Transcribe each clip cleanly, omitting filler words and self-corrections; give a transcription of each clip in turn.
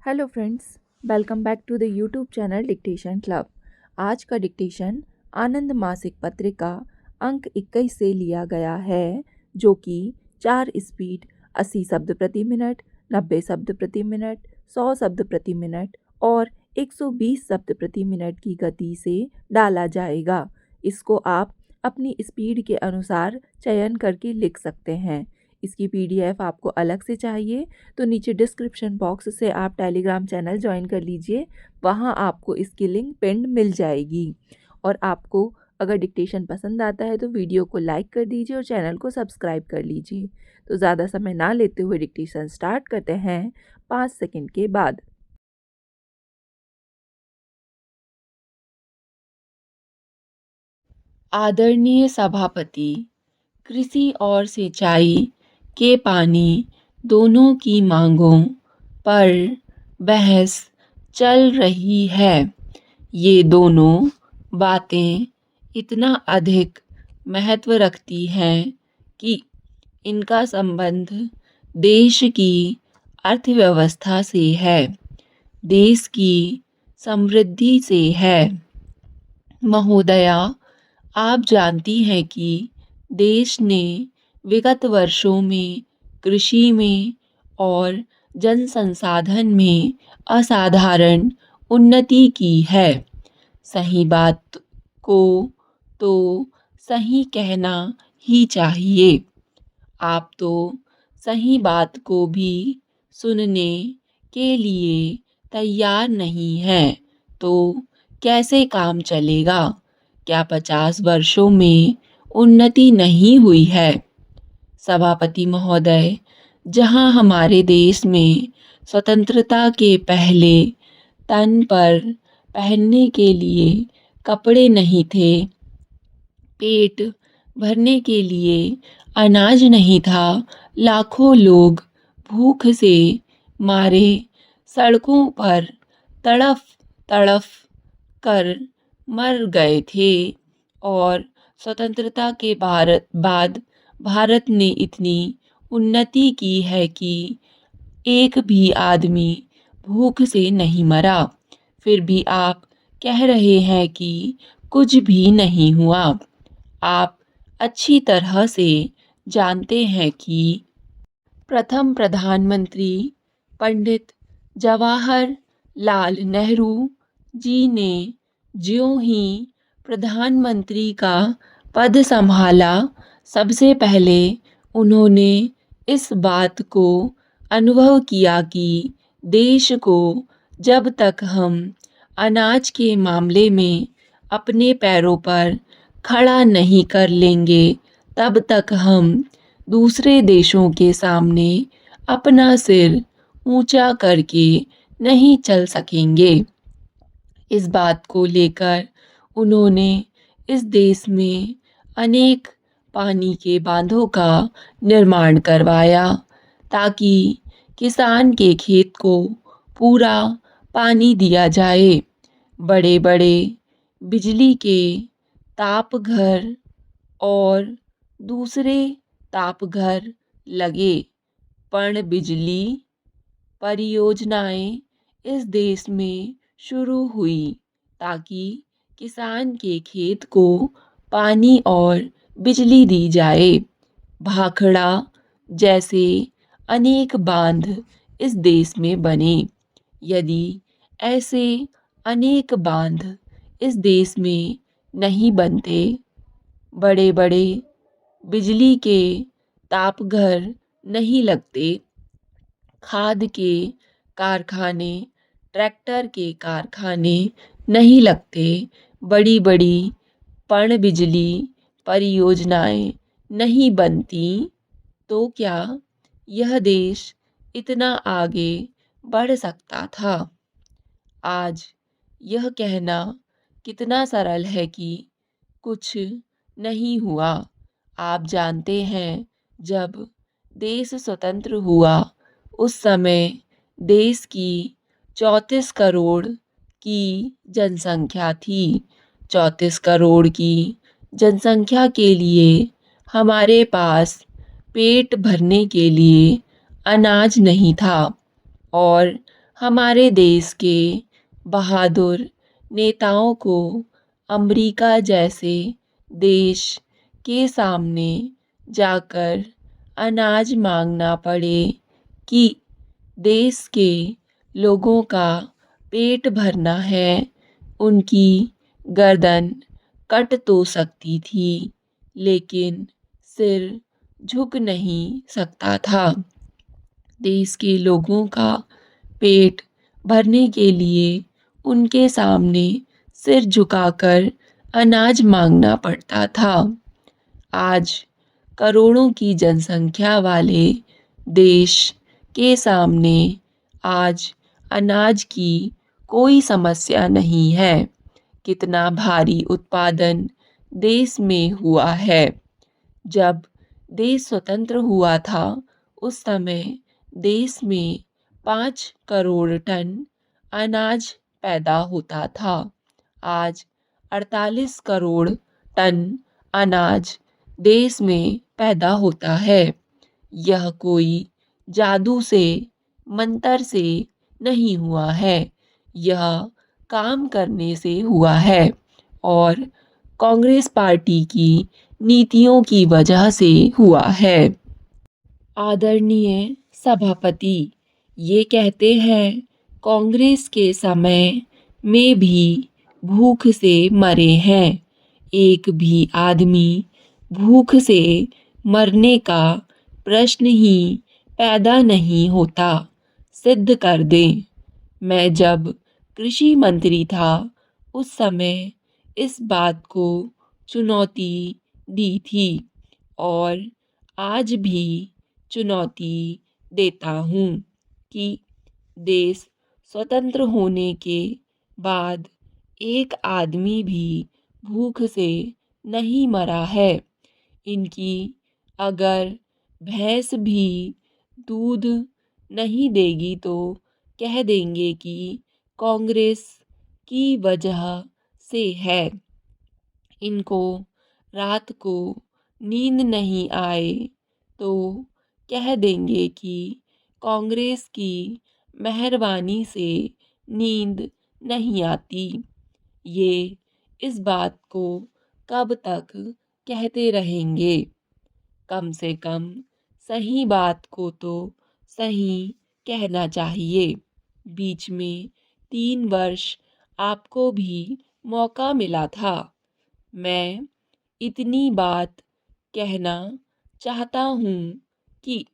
Hello friends, welcome back to the YouTube channel dictation club. आज का dictation आनंद मासिक पत्रिका अंक 21 से लिया गया है, जो कि 4 स्पीड 80 शब्द प्रति मिनट, 90 शब्द प्रति मिनट, 100 शब्द प्रति मिनट और 120 शब्द प्रति मिनट की गति से डाला जाएगा। इसको आप अपनी स्पीड के अनुसार चयन करके लिख सकते हैं। इसकी पीडीएफ आपको अलग से चाहिए तो नीचे डिस्क्रिप्शन बॉक्स से आप टेलीग्राम चैनल ज्वाइन कर लीजिए। वहाँ आपको इसकी लिंक पिंड मिल जाएगी। और आपको अगर डिक्टेशन पसंद आता है तो वीडियो को लाइक कर दीजिए और चैनल को सब्सक्राइब कर लीजिए। तो ज़्यादा समय ना लेते हुए डिक्टेशन स्टार्ट करते हैं 5 सेकंड के बाद। आदरणीय सभापति, कृषि और सिंचाई के पानी दोनों की मांगों पर बहस चल रही है। ये दोनों बातें इतना अधिक महत्व रखती हैं कि इनका संबंध देश की अर्थव्यवस्था से है, देश की समृद्धि से है। महोदया, आप जानती हैं कि देश ने विगत वर्षों में कृषि में और जन संसाधन में असाधारण उन्नति की है। सही बात को तो सही कहना ही चाहिए। आप तो सही बात को भी सुनने के लिए तैयार नहीं हैं, तो कैसे काम चलेगा? क्या 50 वर्षों में उन्नति नहीं हुई है? सभापति महोदय, जहां हमारे देश में स्वतंत्रता के पहले तन पर पहनने के लिए कपड़े नहीं थे, पेट भरने के लिए अनाज नहीं था, लाखों लोग भूख से मारे सड़कों पर तड़फ तड़फ कर मर गए थे, और स्वतंत्रता के बाद भारत ने इतनी उन्नति की है कि एक भी आदमी भूख से नहीं मरा। फिर भी आप कह रहे हैं कि कुछ भी नहीं हुआ। आप अच्छी तरह से जानते हैं कि प्रथम प्रधानमंत्री पंडित जवाहरलाल नेहरू जी ने ज्यों ही प्रधानमंत्री का पद संभाला, सबसे पहले उन्होंने इस बात को अनुभव किया कि देश को जब तक हम अनाज के मामले में अपने पैरों पर खड़ा नहीं कर लेंगे, तब तक हम दूसरे देशों के सामने अपना सिर ऊंचा करके नहीं चल सकेंगे। इस बात को लेकर उन्होंने इस देश में अनेक पानी के बांधों का निर्माण करवाया, ताकि किसान के खेत को पूरा पानी दिया जाए। बड़े बड़े बिजली के तापघर और दूसरे तापघर लगे। पनबिजली परियोजनाएं इस देश में शुरू हुई, ताकि किसान के खेत को पानी और बिजली दी जाए। भाखड़ा जैसे अनेक बांध इस देश में बने। यदि ऐसे अनेक बांध इस देश में नहीं बनते, बड़े बड़े बिजली के तापघर नहीं लगते, खाद के कारखाने, ट्रैक्टर के कारखाने नहीं लगते, बड़ी बड़ी पनबिजली परियोजनाएं नहीं बनती, तो क्या यह देश इतना आगे बढ़ सकता था? आज यह कहना कितना सरल है कि कुछ नहीं हुआ। आप जानते हैं, जब देश स्वतंत्र हुआ उस समय देश की 34 करोड़ की जनसंख्या थी। 34 करोड़ की जनसंख्या के लिए हमारे पास पेट भरने के लिए अनाज नहीं था, और हमारे देश के बहादुर नेताओं को अमेरिका जैसे देश के सामने जाकर अनाज मांगना पड़े कि देश के लोगों का पेट भरना है, उनकी गर्दन कट तो सकती थी, लेकिन सिर झुक नहीं सकता था। देश के लोगों का पेट भरने के लिए उनके सामने सिर झुकाकर अनाज मांगना पड़ता था। आज करोड़ों की जनसंख्या वाले देश के सामने आज अनाज की कोई समस्या नहीं है। कितना भारी उत्पादन देश में हुआ है। जब देश स्वतंत्र हुआ था उस समय देश में 5 करोड़ टन अनाज पैदा होता था। आज 48 करोड़ टन अनाज देश में पैदा होता है। यह कोई जादू से मंतर से नहीं हुआ है, यह काम करने से हुआ है और कांग्रेस पार्टी की नीतियों की वजह से हुआ है। आदरणीय सभापति, ये कहते हैं कांग्रेस के समय में भी भूख से मरे हैं। एक भी आदमी भूख से मरने का प्रश्न ही पैदा नहीं होता। सिद्ध कर दें। मैं जब कृषि मंत्री था उस समय इस बात को चुनौती दी थी और आज भी चुनौती देता हूँ कि देश स्वतंत्र होने के बाद एक आदमी भी भूख से नहीं मरा है। इनकी अगर भैंस भी दूध नहीं देगी तो कह देंगे कि कांग्रेस की वजह से है। इनको रात को नींद नहीं आए तो कह देंगे कि कांग्रेस की मेहरबानी से नींद नहीं आती। ये इस बात को कब तक कहते रहेंगे? कम से कम सही बात को तो सही कहना चाहिए। बीच में 3 वर्ष आपको भी मौका मिला था। मैं इतनी बात कहना चाहता हूँ कि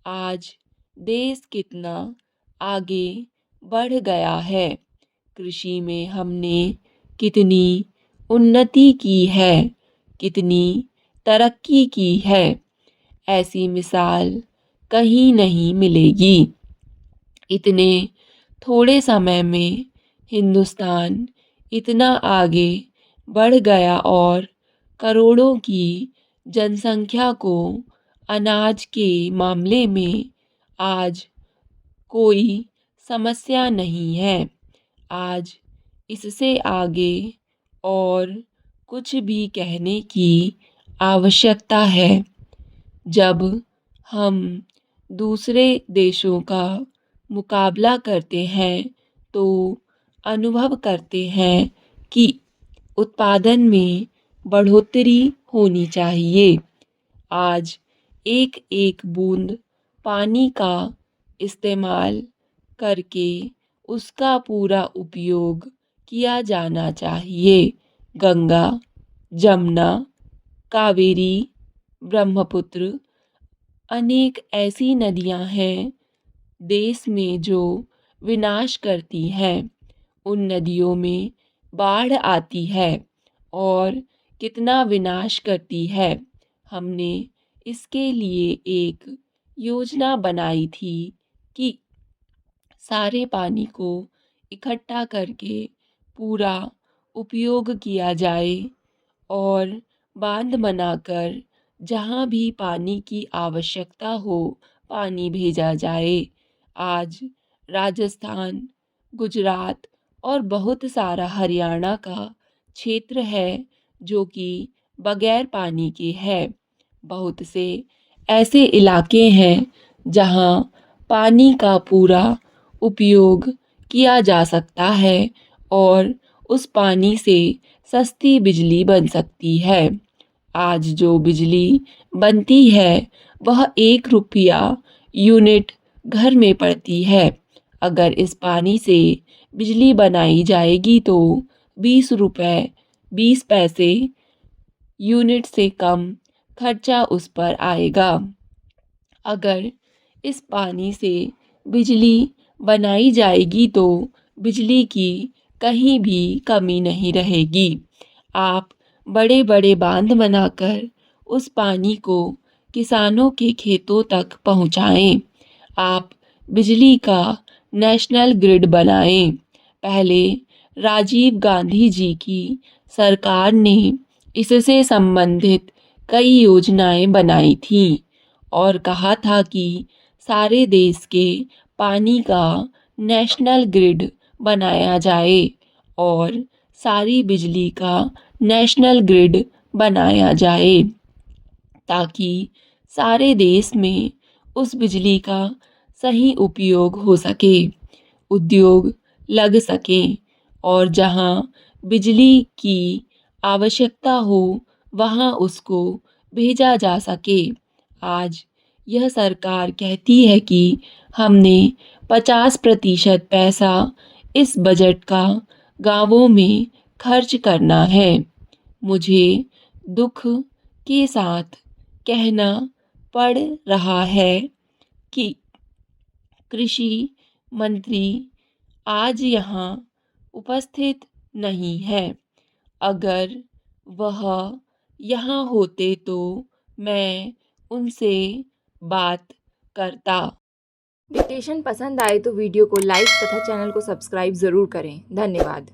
आज देश कितना आगे बढ़ गया है। कृषि में हमने कितनी उन्नति की है, कितनी तरक्की की है, ऐसी मिसाल कहीं नहीं मिलेगी। इतने थोड़े समय में हिंदुस्तान इतना आगे बढ़ गया और करोड़ों की जनसंख्या को अनाज के मामले में आज कोई समस्या नहीं है। आज इससे आगे और कुछ भी कहने की आवश्यकता है। जब हम दूसरे देशों का मुकाबला करते हैं तो अनुभव करते हैं कि उत्पादन में बढ़ोतरी होनी चाहिए। आज एक एक बूंद पानी का इस्तेमाल करके उसका पूरा उपयोग किया जाना चाहिए। गंगा, जमुना, कावेरी, ब्रह्मपुत्र अनेक ऐसी नदियां हैं देश में जो विनाश करती हैं। उन नदियों में बाढ़ आती है और कितना विनाश करती है। हमने इसके लिए एक योजना बनाई थी कि सारे पानी को इकट्ठा करके पूरा उपयोग किया जाए और बांध बनाकर जहाँ भी पानी की आवश्यकता हो पानी भेजा जाए। आज राजस्थान, गुजरात और बहुत सारा हरियाणा का क्षेत्र है जो कि बगैर पानी के है। बहुत से ऐसे इलाके हैं जहाँ पानी का पूरा उपयोग किया जा सकता है और उस पानी से सस्ती बिजली बन सकती है। आज जो बिजली बनती है वह 1 रुपया यूनिट घर में पड़ती है। अगर इस पानी से बिजली बनाई जाएगी तो 20 रुपये 20 पैसे यूनिट से कम खर्चा उस पर आएगा। अगर इस पानी से बिजली बनाई जाएगी तो बिजली की कहीं भी कमी नहीं रहेगी। आप बड़े बड़े बांध बनाकर उस पानी को किसानों के खेतों तक पहुंचाएं। आप बिजली का नेशनल ग्रिड बनाएं। पहले राजीव गांधी जी की सरकार ने इससे संबंधित कई योजनाएं बनाई थी और कहा था कि सारे देश के पानी का नेशनल ग्रिड बनाया जाए और सारी बिजली का नेशनल ग्रिड बनाया जाए ताकि सारे देश में उस बिजली का सही उपयोग हो सके, उद्योग लग सकें और जहां बिजली की आवश्यकता हो वहां उसको भेजा जा सके। आज यह सरकार कहती है कि हमने 50% पैसा इस बजट का गांवों में खर्च करना है। मुझे दुख के साथ कहना पड़ रहा है कि कृषि मंत्री आज यहाँ उपस्थित नहीं है। अगर वह यहाँ होते तो मैं उनसे बात करता। डिक्टेशन पसंद आए तो वीडियो को लाइक तथा चैनल को सब्सक्राइब ज़रूर करें। धन्यवाद।